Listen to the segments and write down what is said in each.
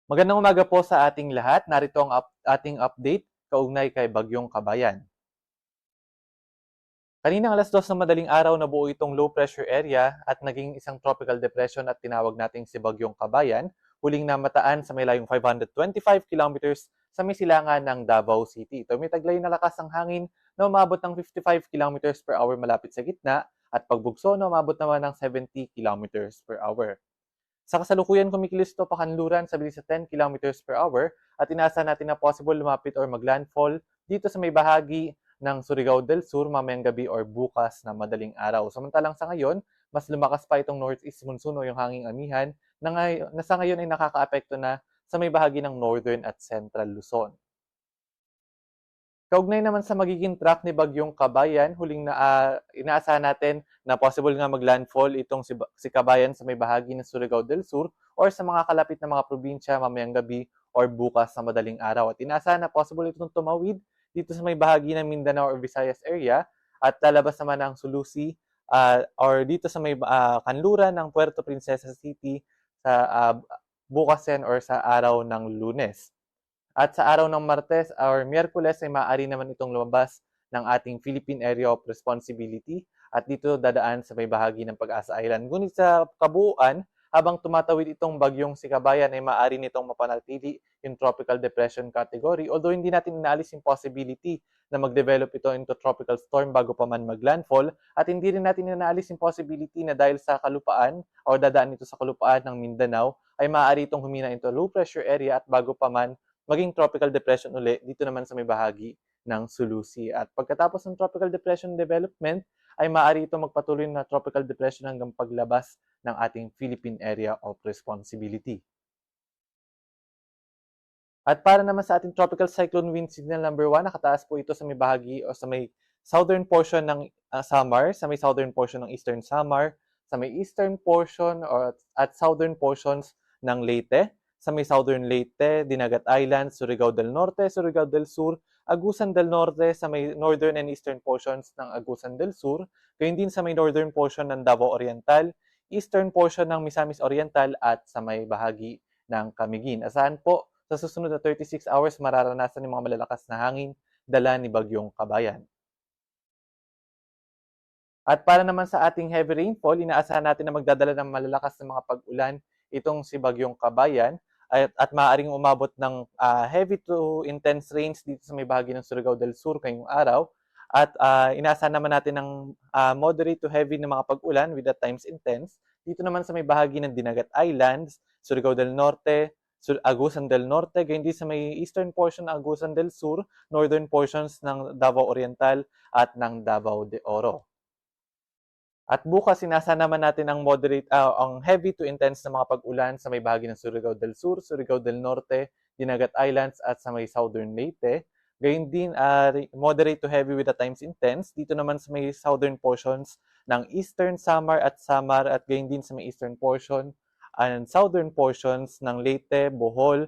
Magandang umaga po sa ating lahat. Narito ang ating update kaugnay kay Bagyong Kabayan. Kaninang alas 2 ng madaling araw nabuo itong low pressure area at naging isang tropical depression at tinawag nating si Bagyong Kabayan, huling namataan sa may layong 525 kilometers sa may silangan ng Davao City. Ito may taglay na lakas ng hangin na umabot ng 55 kilometers per hour malapit sa gitna at pagbugso na umabot naman ng 70 kilometers per hour. Sa kasalukuyan kumikilos ito pakanluran sa bilis sa 10 kilometers per hour at inaasahan natin na possible lumapit or maglandfall dito sa may bahagi ng Surigao del Sur mamayang gabi or bukas na madaling araw. Samantalang sa ngayon, mas lumakas pa itong northeast monsoon o yung hanging amihan na sa ngayon ay nakakaapekto na sa may bahagi ng northern at central Luzon. Kaugnay naman sa magiging track ni Bagyong Kabayan, inaasahan natin na possible nga maglandfall itong si Kabayan sa may bahagi ng Surigao del Sur or sa mga kalapit na mga probinsya mamayang gabi or bukas sa madaling araw. At inaasahan na possible itong tumawid dito sa may bahagi ng Mindanao or Visayas area at lalabas naman ang Sulusi or dito sa may kanluran ng Puerto Princesa City sa bukas yan or sa araw ng Lunes. At sa araw ng Martes or Miyerkules ay maaari naman itong lumabas ng ating Philippine Area of Responsibility at dito dadaan sa may bahagi ng Pag-asa Island. Ngunit sa kabuuan, habang tumatawid itong bagyong si Kabayan ay maaari nitong mapanatili yung tropical depression category, although hindi natin inaalis yung possibility na mag-develop ito into tropical storm bago pa man mag-landfall, at hindi rin natin inaalis yung possibility na dahil sa kalupaan o dadaan ito sa kalupaan ng Mindanao ay maaari itong humina into low pressure area at bago pa man maging tropical depression uli dito naman sa may bahagi ng Sulusi. At pagkatapos ng tropical depression development, ay maaari ito magpatuloy na tropical depression hanggang paglabas ng ating Philippine Area of Responsibility. At para naman sa ating tropical cyclone wind signal number 1, nakataas po ito sa may bahagi o sa may southern portion ng Samar, sa may southern portion ng eastern Samar, sa may eastern portion at southern portions ng Leyte, sa may southern Leyte, Dinagat Island, Surigao del Norte, Surigao del Sur, Agusan del Norte, sa may northern and eastern portions ng Agusan del Sur, gayon din sa may northern portion ng Davao Oriental, eastern portion ng Misamis Oriental at sa may bahagi ng Camiguin. Asahan po sa susunod na 36 hours mararanasan ng mga malalakas na hangin dala ni Bagyong Kabayan. At para naman sa ating heavy rainfall, inaasahan natin na magdadala ng malalakas na mga pag-ulan itong si Bagyong Kabayan at maaaring umabot ng heavy to intense rains dito sa may bahagi ng Surigao del Sur ngayong araw. At inaasahan naman natin ng moderate to heavy na mga pag-ulan with at times intense dito naman sa may bahagi ng Dinagat Islands, Surigao del Norte, Agusan del Norte, gayon din sa may eastern portion ng Agusan del Sur, northern portions ng Davao Oriental at ng Davao de Oro. At bukas, sinasana naman natin ang ang heavy to intense na mga pag-ulan sa may bahagi ng Surigao del Sur, Surigao del Norte, Dinagat Islands at sa may southern Leyte. Gayun din, moderate to heavy with at times intense. Dito naman sa may southern portions ng eastern Samar at gayon din sa may eastern portion and southern portions ng Leyte, Bohol,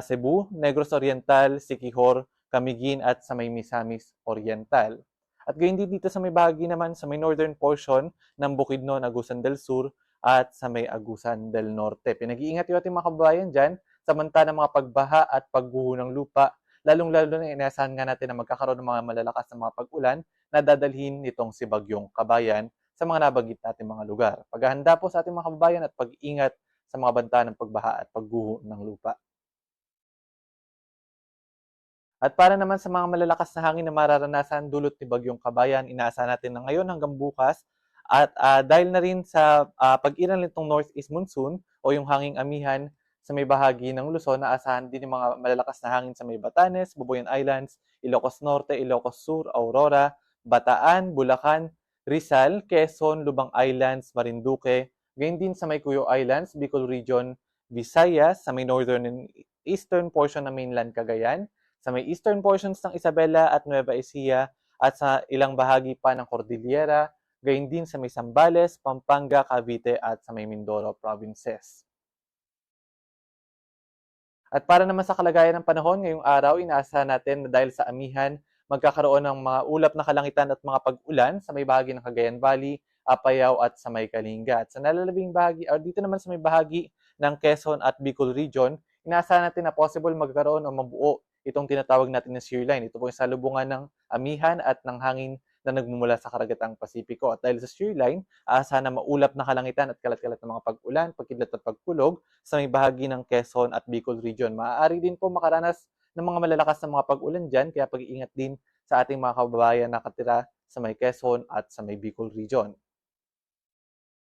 Cebu, Negros Oriental, Siquijor, Camiguin at sa may Misamis Oriental. At gayon din dito sa may bahagi naman sa may northern portion ng Bukidnon, Agusan del Sur at sa may Agusan del Norte. Pinag-iingat yung ating mga kababayan dyan samantala ng mga pagbaha at pagguho ng lupa. Lalong-lalo na inaasahan nga natin na magkakaroon ng mga malalakas na mga pag-ulan na dadalhin nitong si Bagyong Kabayan sa mga nabanggit natin mga lugar. Paghahanda po sa ating mga kababayan at pag-iingat sa mga banta ng pagbaha at pagguho ng lupa. At para naman sa mga malalakas na hangin na mararanasan dulot ni Bagyong Kabayan, inaasahan natin na ngayon hanggang bukas. At dahil na rin sa pag-iral nitong northeast monsoon o yung hanging amihan sa may bahagi ng Luzon, naasahan din yung mga malalakas na hangin sa may Batanes, Bubuyan Islands, Ilocos Norte, Ilocos Sur, Aurora, Bataan, Bulacan, Rizal, Quezon, Lubang Islands, Marinduque, gayon din sa may Cuyo Islands, Bicol Region, Visayas, sa may northern and eastern portion ng mainland Cagayan, sa may eastern portions ng Isabela at Nueva Ecija at sa ilang bahagi pa ng Cordillera, gayon din sa may Zambales, Pampanga, Cavite at sa may Mindoro provinces. At para naman sa kalagayan ng panahon ngayong araw, inaasahan natin na dahil sa amihan, magkakaroon ng mga ulap na kalangitan at mga pag-ulan sa may bahagi ng Cagayan Valley, Apayao at sa may Kalinga. At sa nalalabing bahagi, dito naman sa may bahagi ng Quezon at Bicol Region, inaasahan natin na possible magkaroon o mabuo itong tinatawag natin na shear line. Ito po yung salubungan ng amihan at ng hangin na nagmumula sa karagatang Pasipiko. At dahil sa shear line, aasahan na maulap na kalangitan at kalat-kalat ng mga pag-ulan, pagkidlat at pagkulog sa may bahagi ng Quezon at Bicol region. Maaari din po makaranas ng mga malalakas na mga pag-ulan dyan, kaya pag-iingat din sa ating mga kababayan na nakatira sa may Quezon at sa may Bicol region.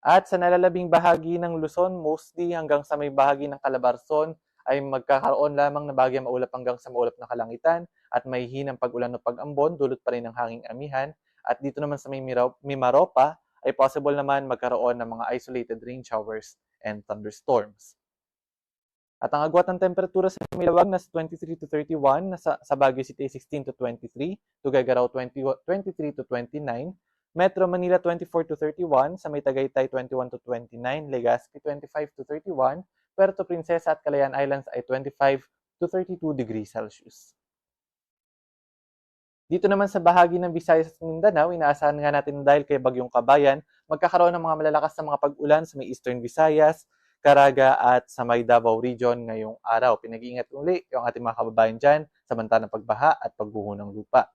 At sa nalalabing bahagi ng Luzon, mostly hanggang sa may bahagi ng Calabarzon, ay magkakaroon lamang na bagyang maulap hanggang sa maulap na kalangitan at may hinang pag-ulan o pag-ambon, dulot pa rin ng hanging amihan. At dito naman sa may Mimaropa, ay possible naman magkaroon ng mga isolated rain showers and thunderstorms. At ang agwat ng temperatura sa Milawag nasa 23 to 31, sa Baguio City 16 to 23, Tuguegarao 23 to 29, Metro Manila 24 to 31, sa may Tagaytay 21 to 29, Legazpi 25 to 31, Puerto Princesa at Calayan Islands ay 25 to 32 degrees Celsius. Dito naman sa bahagi ng Visayas at Mindanao, inaasahan nga natin dahil kay Bagyong Kabayan, magkakaroon ng mga malalakas na mga pag-ulan sa may Eastern Visayas, Caraga at sa may Davao Region ngayong araw. Pinag-iingat uli yung ating mga kababayan dyan sa banta ng pagbaha at pagguho ng lupa.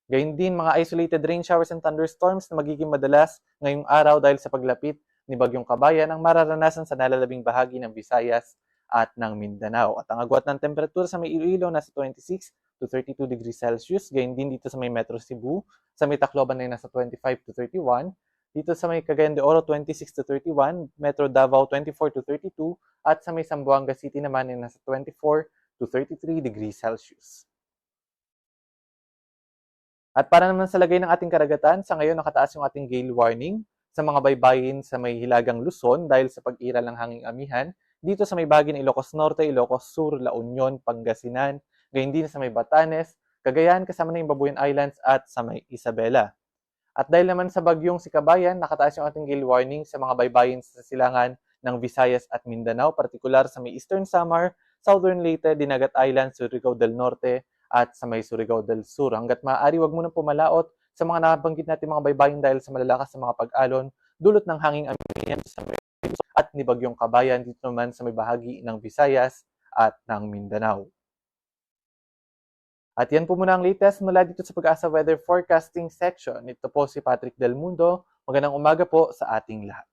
Gayun din mga isolated rain showers and thunderstorms na magiging madalas ngayong araw dahil sa paglapit ni Bagyong Kabayan ang mararanasan sa nalalabing bahagi ng Visayas at ng Mindanao. At ang agwat ng temperatura sa may Iloilo nasa 26 to 32 degrees Celsius. Gayun din dito sa may Metro Cebu, sa may Tacloban ay nasa 25 to 31. Dito sa may Cagayan de Oro, 26 to 31. Metro Davao, 24 to 32. At sa may Zamboanga City naman ay nasa 24 to 33 degrees Celsius. At para naman sa lagay ng ating karagatan, sa ngayon nakataas yung ating gale warning sa mga baybayin sa may Hilagang Luzon dahil sa pag-iral ng hanging amihan. Dito sa may bahagi ng Ilocos Norte, Ilocos Sur, La Union, Pangasinan, gayon din sa may Batanes, Cagayan kasama na yung Babuyan Islands at sa may Isabela. At dahil naman sa bagyong si Kabayan, nakataas yung ating gale warning sa mga baybayin sa silangan ng Visayas at Mindanao, partikular sa may Eastern Samar, Southern Leyte, Dinagat Island, Surigao del Norte, at sa may Surigao del Sur. Hanggat maaari, wag mo nang pumalaot sa mga nabanggit natin mga baybayin dahil sa malalakas na mga pag-alon, dulot ng hanging amihan sa may at ni Bagyong Kabayan dito naman sa may bahagi ng Visayas at ng Mindanao. At yan po muna ang latest mula dito sa Pag-asa Weather Forecasting section. Ito po si Patrick Del Mundo. Magandang umaga po sa ating lahat.